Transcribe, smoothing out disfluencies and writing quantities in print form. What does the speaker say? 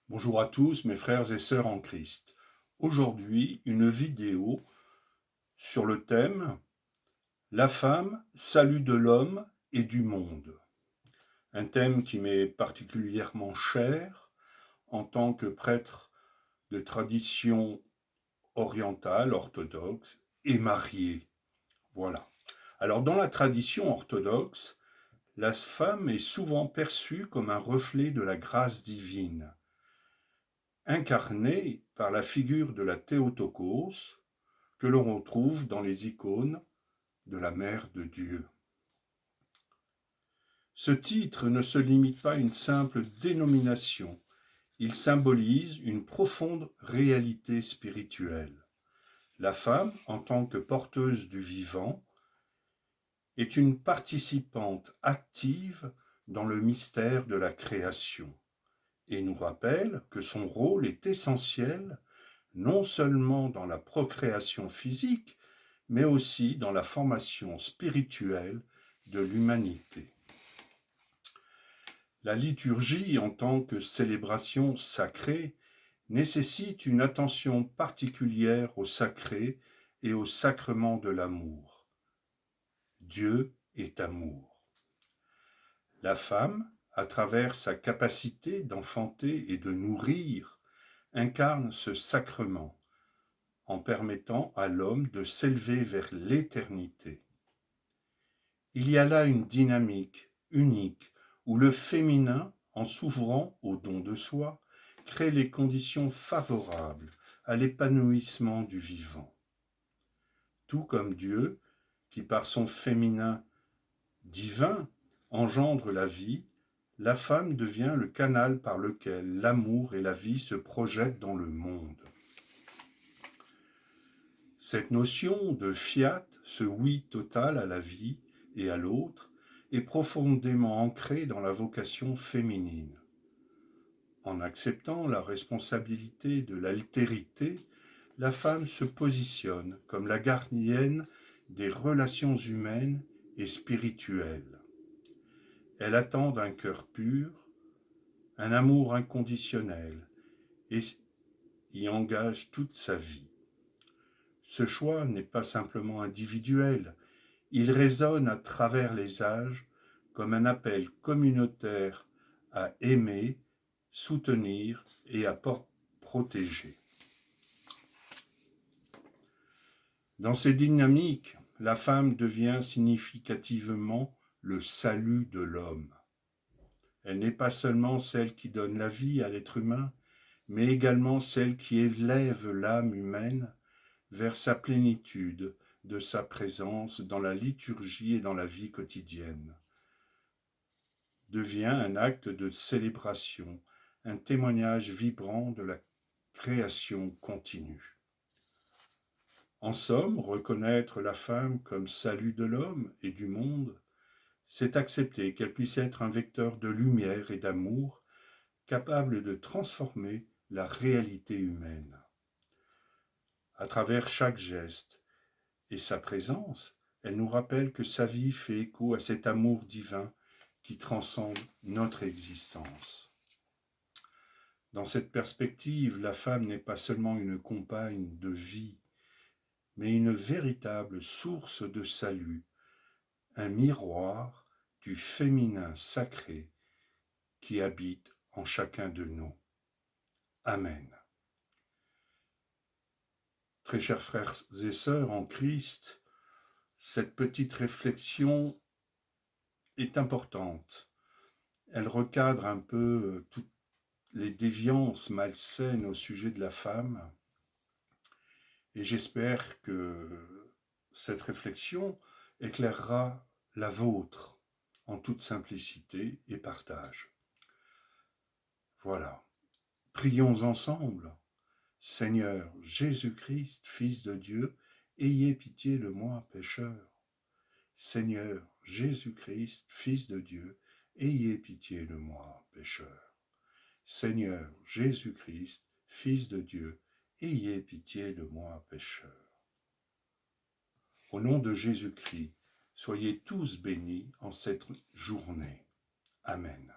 Bonjour à tous mes frères et sœurs en Christ. Aujourd'hui, une vidéo sur le thème « La femme, salut de l'homme et du monde ». Un thème qui m'est particulièrement cher en tant que prêtre de tradition orientale, orthodoxe et marié. Voilà. Alors dans la tradition orthodoxe, la femme est souvent perçue comme un reflet de la grâce divine, incarnée par la figure de la Théotokos, que l'on retrouve dans les icônes de la Mère de Dieu. Ce titre ne se limite pas à une simple dénomination, il symbolise une profonde réalité spirituelle. La femme, en tant que porteuse du vivant, est une participante active dans le mystère de la création et nous rappelle que son rôle est essentiel non seulement dans la procréation physique, mais aussi dans la formation spirituelle de l'humanité. La liturgie, en tant que célébration sacrée, nécessite une attention particulière au sacré et au sacrement de l'amour. Dieu est amour. La femme, à travers sa capacité d'enfanter et de nourrir, incarne ce sacrement, en permettant à l'homme de s'élever vers l'éternité. Il y a là une dynamique unique où le féminin, en s'ouvrant au don de soi, crée les conditions favorables à l'épanouissement du vivant. Tout comme Dieu, qui par son féminin divin engendre la vie, la femme devient le canal par lequel l'amour et la vie se projettent dans le monde. Cette notion de fiat, ce oui total à la vie et à l'autre, est profondément ancrée dans la vocation féminine. En acceptant la responsabilité de l'altérité, la femme se positionne comme la gardienne des relations humaines et spirituelles. Elle attend d'un cœur pur, un amour inconditionnel et y engage toute sa vie. Ce choix n'est pas simplement individuel, il résonne à travers les âges comme un appel communautaire à aimer, soutenir et à protéger. Dans ces dynamiques, la femme devient significativement le salut de l'homme. Elle n'est pas seulement celle qui donne la vie à l'être humain, mais également celle qui élève l'âme humaine vers sa plénitude de sa présence dans la liturgie et dans la vie quotidienne. Devient un acte de célébration, un témoignage vibrant de la création continue. En somme, reconnaître la femme comme salut de l'homme et du monde, c'est accepter qu'elle puisse être un vecteur de lumière et d'amour, capable de transformer la réalité humaine. À travers chaque geste et sa présence, elle nous rappelle que sa vie fait écho à cet amour divin qui transcende notre existence. Dans cette perspective, la femme n'est pas seulement une compagne de vie, mais une véritable source de salut, un miroir du féminin sacré qui habite en chacun de nous. Amen. Très chers frères et sœurs en Christ, cette petite réflexion est importante. Elle recadre un peu toutes les déviances malsaines au sujet de la femme. Et j'espère que cette réflexion éclairera la vôtre en toute simplicité et partage. Voilà. Prions ensemble. Seigneur Jésus-Christ, Fils de Dieu, ayez pitié de moi, pécheur. Seigneur Jésus-Christ, Fils de Dieu, ayez pitié de moi, pécheur. Seigneur Jésus-Christ, Fils de Dieu, ayez pitié de moi, pécheur. Au nom de Jésus-Christ, soyez tous bénis en cette journée. Amen.